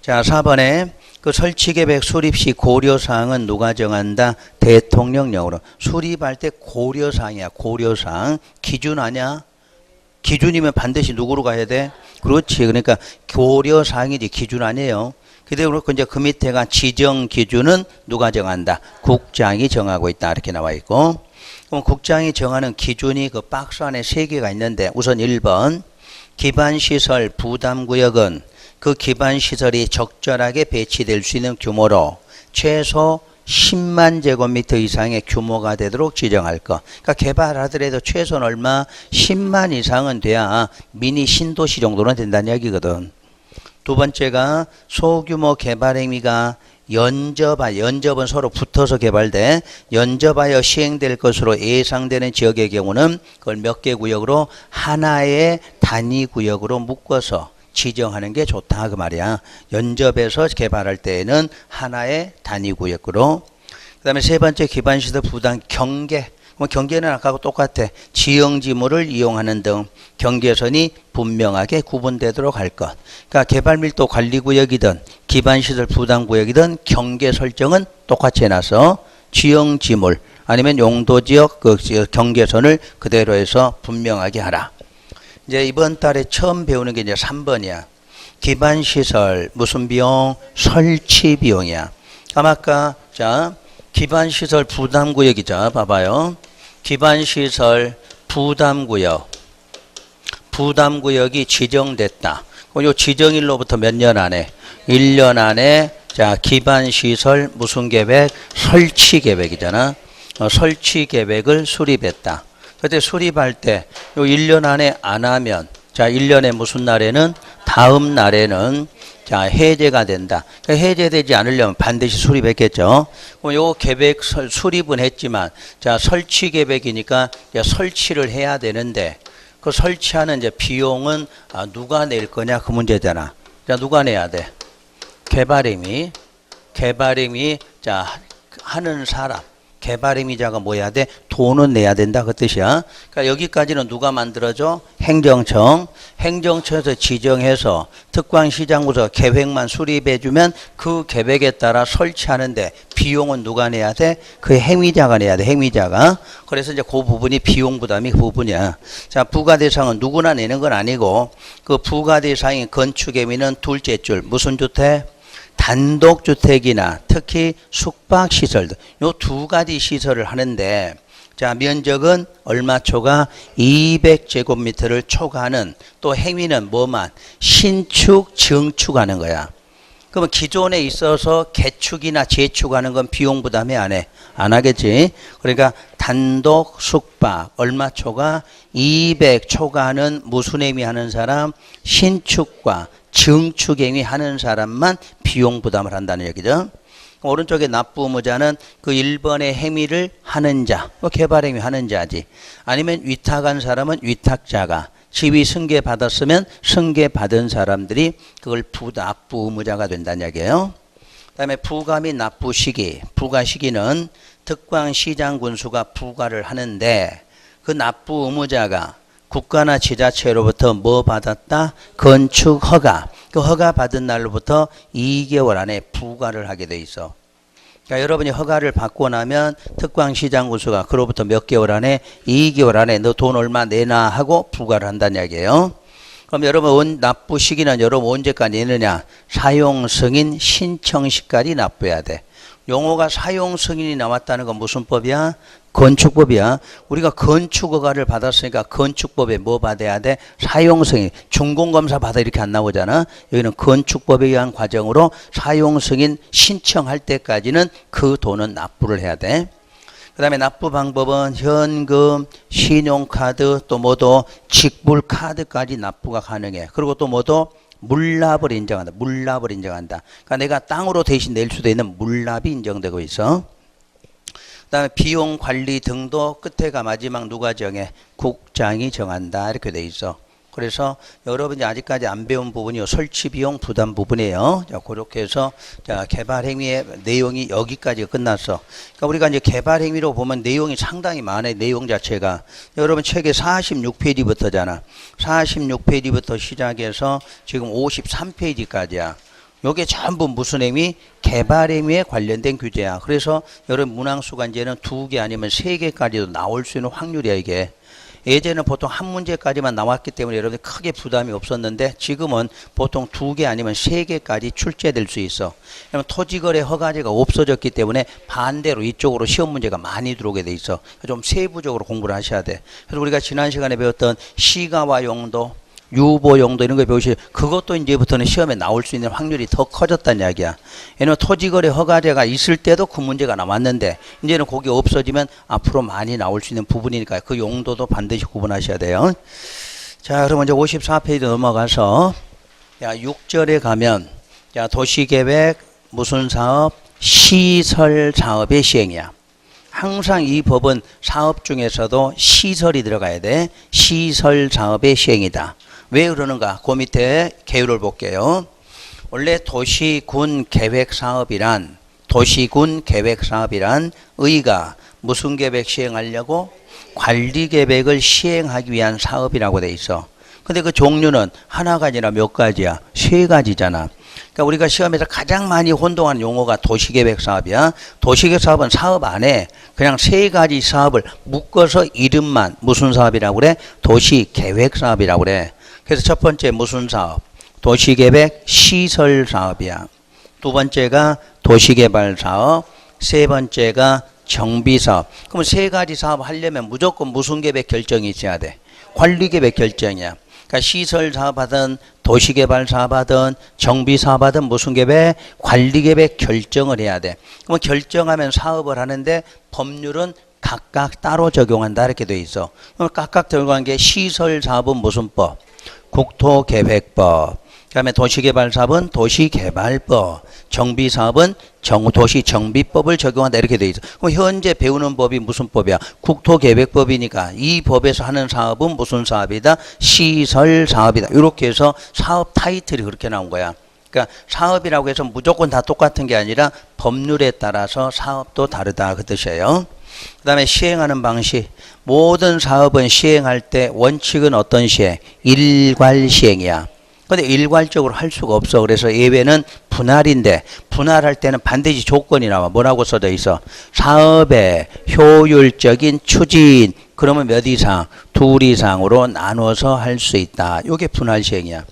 자, 4번에 그 설치 계획 수립 시 고려사항은 누가 정한다? 대통령령으로. 수립할 때 고려사항이야. 고려사항. 기준 아니야? 기준이면 반드시 누구로 가야 돼? 그렇지. 그러니까 고려사항이지 기준 아니에요. 그대로 이제 그 밑에가 지정 기준은 누가 정한다? 국장이 정하고 있다. 이렇게 나와 있고. 그럼 국장이 정하는 기준이 그 박스 안에 3개가 있는데 우선 1번 기반시설 부담구역은 그 기반시설이 적절하게 배치될 수 있는 규모로 최소 10만 제곱미터 이상의 규모가 되도록 지정할 것. 그러니까 개발하더라도 최소는 얼마? 10만 이상은 돼야 미니 신도시 정도는 된다는 얘기거든. 두 번째가 소규모 개발 행위가 연접은 서로 붙어서 개발돼 연접하여 시행될 것으로 예상되는 지역의 경우는 그걸 몇 개 구역으로 하나의 단위 구역으로 묶어서 지정하는 게 좋다 그 말이야. 연접해서 개발할 때에는 하나의 단위 구역으로. 그 다음에 세 번째 기반시설 부담 경계. 경계는 아까하고 똑같아. 지형지물을 이용하는 등 경계선이 분명하게 구분되도록 할 것. 그러니까 개발밀도 관리구역이든 기반시설 부담구역이든 경계 설정은 똑같이 해놔서 지형지물 아니면 용도지역 그 경계선을 그대로 해서 분명하게 하라. 이제 이번 달에 처음 배우는 게 이제 3번이야. 기반시설 무슨 비용? 설치 비용이야. 아까 자 기반시설 부담구역이죠. 봐봐요. 기반시설 부담구역이 지정됐다. 요 지정일로부터 몇 년 안에? 1년 안에 자 기반시설 무슨 계획? 설치 계획이잖아. 설치 계획을 수립했다. 그때 수립할 때 요 1년 안에 안 하면 자 1년에 무슨 날에는? 다음 날에는 자 해제가 된다. 해제되지 않으려면 반드시 수립했겠죠. 그럼 요 계획 수립은 했지만 자 설치 계획이니까 설치를 해야 되는데 그 설치하는 이제 비용은 누가 낼 거냐 그 문제잖아. 자 누가 내야 돼? 개발임이 자 하는 사람. 개발임의자가 뭐 해야 돼? 돈은 내야 된다 그 뜻이야. 그러니까 여기까지는 누가 만들어줘? 행정청. 행정처에서 지정해서 특광시장부서 계획만 수립해주면 그 계획에 따라 설치하는데 비용은 누가 내야 돼? 그 행위자가 내야 돼. 행위자가. 그래서 이제 그 부분이 비용 부담이 그 부분이야. 자 부가대상은 누구나 내는 건 아니고 그 부가대상인 건축행위는 둘째 줄 무슨 주택? 단독주택이나 특히 숙박시설들 요 두 가지 시설을 하는데 자 면적은 얼마 초과? 200제곱미터를 초과하는 또 행위는 뭐만? 신축, 증축하는 거야. 그러면 기존에 있어서 개축이나 재축하는 건 비용 부담해 안 해? 안 하겠지. 그러니까 단독 숙박 얼마 초과? 200 초과하는 무슨 행위 하는 사람? 신축과 증축행위 하는 사람만 비용 부담을 한다는 얘기죠. 오른쪽에 납부의무자는 그 1번의 행위를 하는 자, 개발행위 하는 자지. 아니면 위탁한 사람은 위탁자가, 지위 승계 받았으면 승계 받은 사람들이 그걸 납부의무자가 된다는 얘기예요. 그다음에 부가 및 납부 시기. 부가 시기는 특광시장 군수가 부과를 하는데 그 납부 의무자가 국가나 지자체로부터 뭐 받았다? 건축 허가. 그 허가 받은 날로부터 2개월 안에 부과를 하게 돼 있어. 그러니까 여러분이 허가를 받고 나면 특광시장 군수가 그로부터 몇 개월 안에 2개월 안에 너 돈 얼마 내놔 하고 부과를 한다는 이야기예요. 그럼 여러분 납부 시기는 여러분 언제까지 내느냐? 사용 승인 신청 시까지 납부해야 돼. 용어가 사용 승인이 나왔다는 건 무슨 법이야? 건축법이야. 우리가 건축허가를 받았으니까 건축법에 뭐 받아야 돼? 사용 승인. 준공검사 받아 이렇게 안 나오잖아. 여기는 건축법에 의한 과정으로 사용 승인 신청할 때까지는 그 돈은 납부를 해야 돼. 그 다음에 납부 방법은 현금, 신용카드, 또 뭐도 직불카드까지 납부가 가능해. 그리고 또 뭐도 물납을 인정한다. 물납을 인정한다. 그러니까 내가 땅으로 대신 낼 수도 있는 물납이 인정되고 있어. 그 다음에 비용 관리 등도 끝에가 마지막 누가 정해? 국장이 정한다. 이렇게 돼 있어. 그래서 여러분이 아직까지 안 배운 부분이 설치 비용 부담 부분이에요. 자, 그렇게 해서 자, 개발 행위의 내용이 여기까지 끝났어. 그러니까 우리가 이제 개발 행위로 보면 내용이 상당히 많아요. 내용 자체가. 여러분 책에 46페이지부터잖아. 46페이지부터 시작해서 지금 53페이지까지야. 요게 전부 무슨 행위? 개발 행위에 관련된 규제야. 그래서 여러분 문항수관제는 2개 아니면 3개까지도 나올 수 있는 확률이야, 이게. 예전에는 보통 한 문제까지만 나왔기 때문에 여러분들 크게 부담이 없었는데 지금은 보통 2개 아니면 3개까지 출제될 수 있어. 그러면 토지거래 허가제가 없어졌기 때문에 반대로 이쪽으로 시험 문제가 많이 들어오게 돼 있어. 좀 세부적으로 공부를 하셔야 돼. 그래서 우리가 지난 시간에 배웠던 시가와 용도, 유보 용도 이런 거 배우시 그것도 이제부터는 시험에 나올 수 있는 확률이 더 커졌다는 이야기야. 왜냐면 토지거래 허가제가 있을 때도 그 문제가 나왔는데 이제는 그게 없어지면 앞으로 많이 나올 수 있는 부분이니까 그 용도도 반드시 구분하셔야 돼요. 자, 그럼 이제 54페이지 넘어가서 야, 6절에 가면 야, 도시계획 무슨 사업? 시설 사업의 시행이야. 항상 이 법은 사업 중에서도 시설이 들어가야 돼. 시설 사업의 시행이다. 왜 그러는가? 그 밑에 개요를 볼게요. 원래 도시군 계획사업이란 의가 무슨 계획 시행하려고? 관리 계획을 시행하기 위한 사업이라고 돼 있어. 근데 그 종류는 하나가 아니라 몇 가지야? 3가지잖아. 그러니까 우리가 시험에서 가장 많이 혼동하는 용어가 도시계획 사업이야. 도시계획 사업은 사업 안에 그냥 3가지 사업을 묶어서 이름만 무슨 사업이라고 그래? 도시계획 사업이라고 그래. 그래서 첫 번째 무슨 사업? 도시계획 시설 사업이야. 두 번째가 도시개발 사업. 세 번째가 정비사업. 그럼 3가지 사업 하려면 무조건 무슨 계획 결정이 있어야 돼? 관리계획 결정이야. 그러니까 시설 사업하든 도시개발 사업하든 정비 사업하든 무슨 계획? 관리계획 결정을 해야 돼. 그럼 결정하면 사업을 하는데 법률은 각각 따로 적용한다 이렇게 돼 있어. 그럼 각각 적용한 게 시설 사업은 무슨 법? 국토계획법. 그다음에 도시개발사업은 도시개발법. 정비사업은 도시정비법을 적용한다 이렇게 돼 있어. 그럼 현재 배우는 법이 무슨 법이야? 국토계획법이니까 이 법에서 하는 사업은 무슨 사업이다? 시설사업이다. 이렇게 해서 사업 타이틀이 그렇게 나온 거야. 그러니까 사업이라고 해서 무조건 다 똑같은 게 아니라 법률에 따라서 사업도 다르다 그 뜻이에요. 그 다음에 시행하는 방식. 모든 사업은 시행할 때 원칙은 어떤 시행? 일괄 시행이야. 근데 일괄적으로 할 수가 없어. 그래서 예외는 분할인데 분할할 때는 반드시 조건이 나와. 뭐라고 써져 있어? 사업의 효율적인 추진. 그러면 몇 이상? 2 이상으로 나눠서 할 수 있다. 이게 분할 시행이야.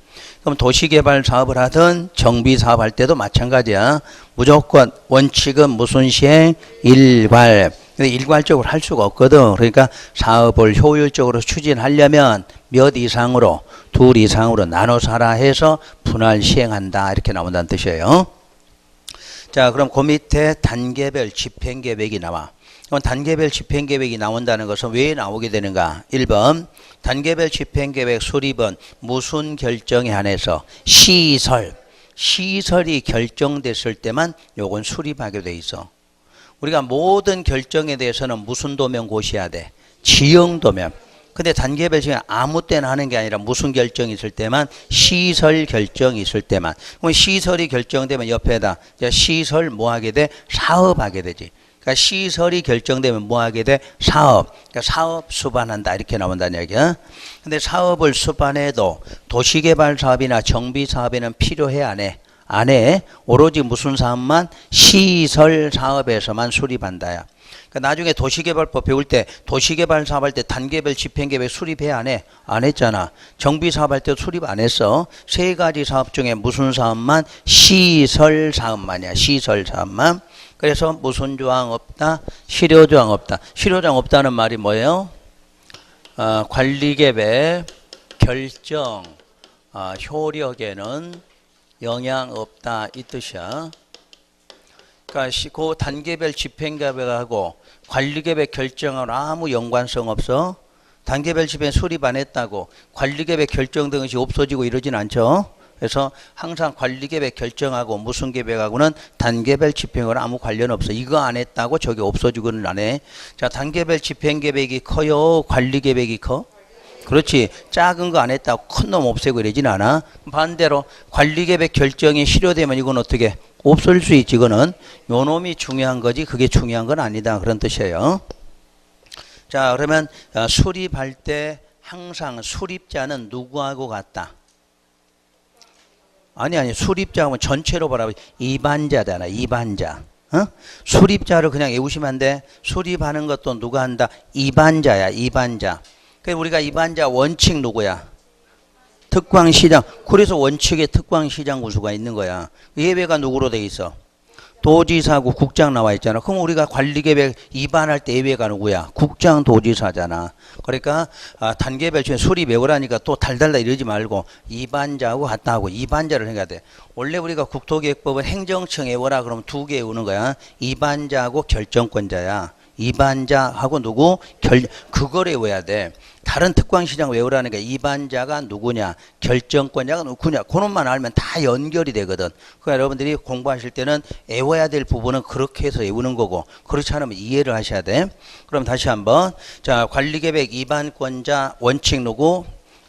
그럼 도시개발 사업을 하든 정비 사업 할 때도 마찬가지야. 무조건 원칙은 무슨 시행? 일괄. 근데 일괄적으로 할 수가 없거든. 그러니까 사업을 효율적으로 추진하려면 몇 이상으로? 2 이상으로 나눠서 하라 해서 분할 시행한다. 이렇게 나온다는 뜻이에요. 자, 그럼 그 밑에 단계별 집행계획이 나와. 그럼 단계별 집행계획이 나온다는 것은 왜 나오게 되는가? 1번 단계별 집행계획 수립은 무슨 결정에 한해서? 시설이 결정됐을 때만 요건 수립하게 돼 있어. 우리가 모든 결정에 대해서는 무슨 도면 고시해야 돼? 지형도면. 근데 단계별 시행 아무 때나 하는 게 아니라 무슨 결정이 있을 때만, 시설 결정이 있을 때만. 그럼 시설이 결정되면 옆에다 시설 뭐 하게 돼? 사업하게 되지. 그러니까 시설이 결정되면 뭐 하게 돼? 사업. 그러니까 사업 수반한다 이렇게 나온다는 얘기야. 근데 사업을 수반해도 도시개발 사업이나 정비 사업에는 필요해 안 해? 안 해. 오로지 무슨 사업만? 시설 사업에서만 수립한다야. 그러니까 나중에 도시개발법 배울 때 도시개발 사업할 때 단계별 집행계획 수립해 안 해? 안 했잖아. 정비 사업할 때 수립 안 했어. 세 가지 사업 중에 무슨 사업만? 시설 사업만이야. 시설 사업만. 그래서 무슨 조항 없다? 실효조항 없다. 실효조항 없다는 말이 뭐예요? 관리계획 결정 효력에는 영향 없다 이 뜻이야. 그러니까 그 단계별 집행계획하고 관리계획 결정하고는 아무 연관성 없어. 단계별 집행 수립 안 했다고 관리계획 결정된 것이 없어지고 이러진 않죠. 그래서 항상 관리계획 결정하고 무슨 계획하고는 단계별 집행하고는 아무 관련 없어. 이거 안 했다고 저게 없어지고는 안 해. 자, 단계별 집행계획이 커요? 관리계획이 커? 그렇지. 작은 거 안 했다고 큰 놈 없애고 이러진 않아. 반대로 관리계획 결정이 실효되면 이건 어떻게? 없을 수 있지. 이거는 요 놈이 중요한 거지 그게 중요한 건 아니다. 그런 뜻이에요. 자, 그러면 수립할 때 항상 수립자는 누구하고 같다? 아니 수립자 하면 전체로 보라고 입안자잖아. 입안자. 수립자를 그냥 외우시면 안 돼. 수립하는 것도 누가 한다? 입안자야. 입안자. 그래서 우리가 입안자 원칙 누구야? 특광시장. 그래서 원칙에 특광시장 군수가 있는 거야. 예외가 누구로 돼 있어? 도지사고 국장 나와 있잖아. 그럼 우리가 관리계획 입안할 때 예외가 누구야? 국장 도지사잖아. 그러니까 단계별 중에 수립 외우라니까 또 달달달 이러지 말고 입안자하고 같다 하고 입안자를 해야 돼. 원래 우리가 국토계획법은 행정청 외워라 그러면 두 개 외우는 거야. 입안자하고 결정권자야. 입안자하고 누구? 그걸 외워야 돼. 다른 특광시장 외우라는 게 입안자가 누구냐, 결정권자가 누구냐, 그놈만 알면 다 연결이 되거든. 그러니까 여러분들이 공부하실 때는 외워야 될 부분은 그렇게 해서 외우는 거고, 그렇지 않으면 이해를 하셔야 돼. 그럼 다시 한번. 자, 관리계획 입안권자 원칙 누구?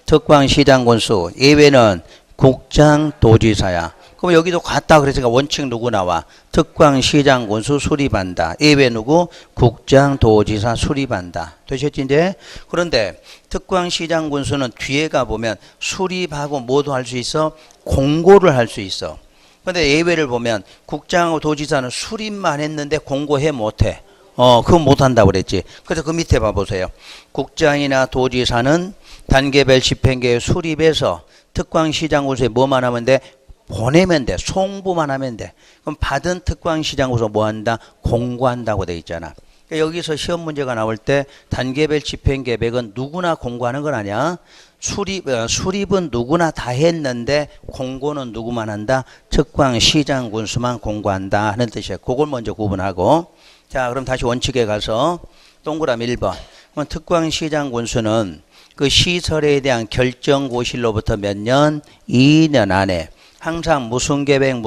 특광시장 군수. 예외는 국장 도지사야. 그럼 여기도 같다 그랬으니까 원칙 누구 나와? 특광시장 군수 수립한다. 예외 누구? 국장 도지사 수립한다. 되셨지 이제? 그런데 특광시장 군수는 뒤에 가보면 수립하고 뭐도 할 수 있어? 공고를 할 수 있어. 그런데 예외를 보면 국장하고 도지사는 수립만 했는데 공고해 못해. 그건 못한다고 그랬지. 그래서 그 밑에 봐보세요. 국장이나 도지사는 단계별 집행계획 수립해서 특광시장 군수에 뭐만 하면 돼? 보내면 돼. 송부만 하면 돼. 그럼 받은 특광시장으로서 뭐 한다? 공고한다고 돼 있잖아. 그러니까 여기서 시험 문제가 나올 때 단계별 집행계획은 누구나 공고하는 건 아니야. 수립은 누구나 다 했는데 공고는 누구만 한다? 특광시장 군수만 공고한다 하는 뜻이야. 그걸 먼저 구분하고. 자, 그럼 다시 원칙에 가서 동그라미 1번. 그럼 특광시장 군수는 그 시설에 대한 결정 고실로부터 몇 년? 2년 안에 항상 무슨 계획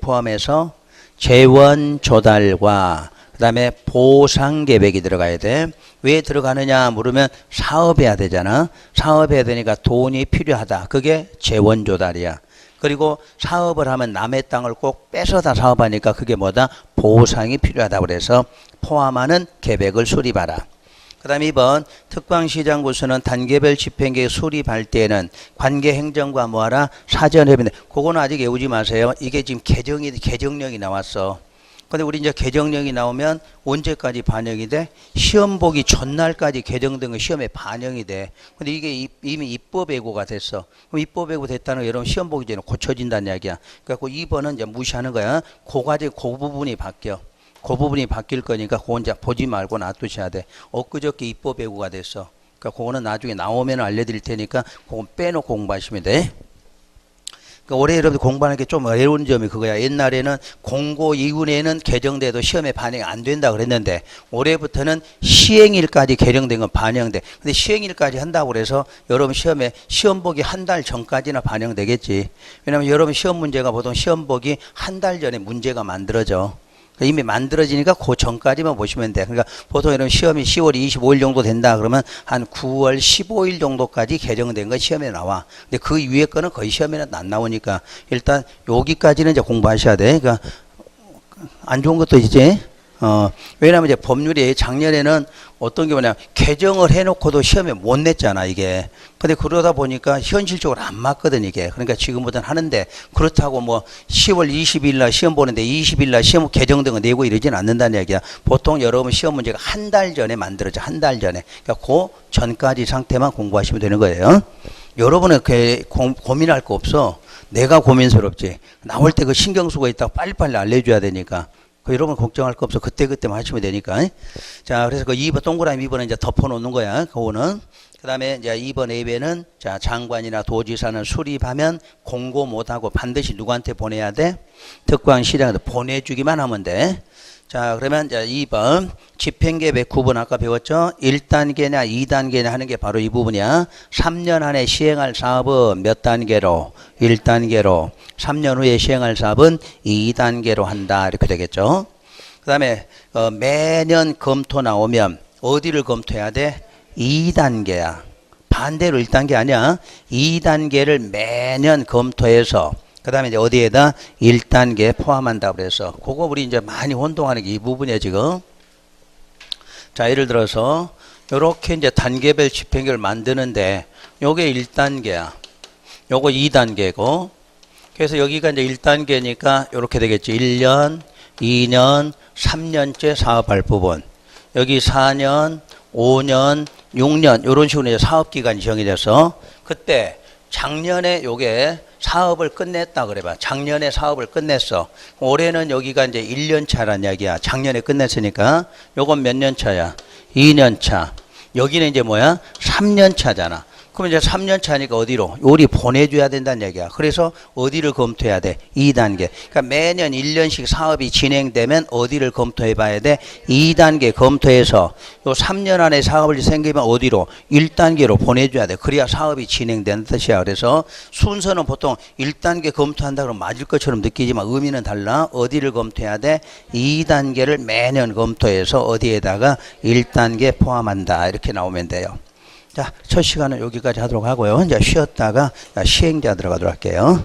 포함해서 재원 조달과 그 다음에 보상 계획이 들어가야 돼. 왜 들어가느냐 물으면 사업해야 되잖아. 사업해야 되니까 돈이 필요하다. 그게 재원 조달이야. 그리고 사업을 하면 남의 땅을 꼭 뺏어다 사업하니까 그게 뭐다? 보상이 필요하다. 그래서 포함하는 계획을 수립하라. 그 다음 2번 특광시장 군수는 단계별 집행계획 수립할 때에는 관계행정과 뭐하라? 사전협의인데 그거는 아직 외우지 마세요. 이게 지금 개정령이 나왔어. 근데 우리 이제 개정령이 나오면 언제까지 반영이 돼? 시험 보기 전날까지 개정된 거 시험에 반영이 돼. 근데 이게 이미 입법 예고가 됐어. 그럼 입법 예고 됐다는 거 여러분 시험 보기 전에 고쳐진다는 이야기야. 그래갖고 2번은 이제 무시하는 거야. 그 부분이 바뀌어. 그 부분이 바뀔 거니까 그거 이제 보지 말고 놔두셔야 돼. 엊그저께 입법 예고가 됐어. 그러니까 그거는 나중에 나오면 알려드릴 테니까 그건 빼놓고 공부하시면 돼. 그러니까 올해 여러분들 공부하는 게 좀 어려운 점이 그거야. 옛날에는 공고 이후에는 개정돼도 시험에 반영이 안 된다 그랬는데 올해부터는 시행일까지 개정된 건 반영돼. 근데 시행일까지 한다고 그래서 여러분 시험에 시험 보기 한 달 전까지나 반영되겠지. 왜냐면 여러분 시험 문제가 보통 시험 보기 한 달 전에 문제가 만들어져. 이미 만들어지니까 그 전까지만 보시면 돼. 그러니까 보통 이런 시험이 10월 25일 정도 된다 그러면 한 9월 15일 정도까지 개정된 거 시험에 나와. 근데 그 위에 거는 거의 시험에는 안 나오니까 일단 여기까지는 이제 공부하셔야 돼. 그러니까 안 좋은 것도 이제 왜냐하면 이제 법률이 작년에는 어떤 게 뭐냐 개정을 해놓고도 시험에 못 냈잖아 이게. 근데 그러다 보니까 현실적으로 안 맞거든 이게. 그러니까 지금부터는 하는데 그렇다고 뭐 10월 20일 날 시험 보는데 20일 날 시험 개정된 거 내고 이러진 않는다는 얘기야. 보통 여러분 시험 문제가 한 달 전에 만들어져. 한 달 전에. 그러니까 그 전까지 상태만 공부하시면 되는 거예요. 여러분은 고민할 거 없어. 내가 고민스럽지. 나올 때 그 신경 쓰고 있다가 빨리빨리 알려줘야 되니까. 여러분 걱정할 거 없어. 그때그때만 하시면 되니까. 자, 그래서 그 2번, 동그라미 2번은 이제 덮어 놓는 거야. 그거는. 그 다음에 이제 2번 A배는 자, 장관이나 도지사는 수립하면 공고 못하고 반드시 누구한테 보내야 돼? 특광시장한테 보내주기만 하면 돼. 자, 그러면 이제 2번 집행계획 구분 아까 배웠죠? 1단계냐 2단계냐 하는 게 바로 이 부분이야. 3년 안에 시행할 사업은 몇 단계로? 1단계로. 3년 후에 시행할 사업은 2단계로 한다. 이렇게 되겠죠. 그 다음에 매년 검토 나오면 어디를 검토해야 돼? 2단계야. 반대로 1단계 아니야. 2단계를 매년 검토해서 그 다음에 이제 어디에다 1단계 포함한다 그래서 그거 우리 이제 많이 혼동하는 게 이 부분이에요 지금. 자, 예를 들어서 요렇게 이제 단계별 집행계획을 만드는데 요게 1단계야. 요거 2단계고. 그래서 여기가 이제 1단계니까 요렇게 되겠지. 1년, 2년, 3년째 사업할 부분. 여기 4년, 5년, 6년 요런 식으로 이제 사업기간이 정해져서 그때 작년에 요게 사업을 끝냈다 그래봐. 작년에 사업을 끝냈어. 올해는 여기가 이제 1년 차란 이야기야. 작년에 끝냈으니까 요건 몇 년 차야? 2년 차. 여기는 이제 뭐야? 3년 차잖아. 그럼 이제 3년 차니까 어디로? 요리 보내줘야 된다는 얘기야. 그래서 어디를 검토해야 돼? 2단계. 그러니까 매년 1년씩 사업이 진행되면 어디를 검토해 봐야 돼? 2단계 검토해서 요 3년 안에 사업을 생기면 어디로? 1단계로 보내줘야 돼. 그래야 사업이 진행되는 뜻이야. 그래서 순서는 보통 1단계 검토한다 그러면 맞을 것처럼 느끼지만 의미는 달라. 어디를 검토해야 돼? 2단계를 매년 검토해서 어디에다가 1단계 포함한다. 이렇게 나오면 돼요. 자, 첫 시간은 여기까지 하도록 하고요. 이제 쉬었다가 시행자 들어가도록 할게요.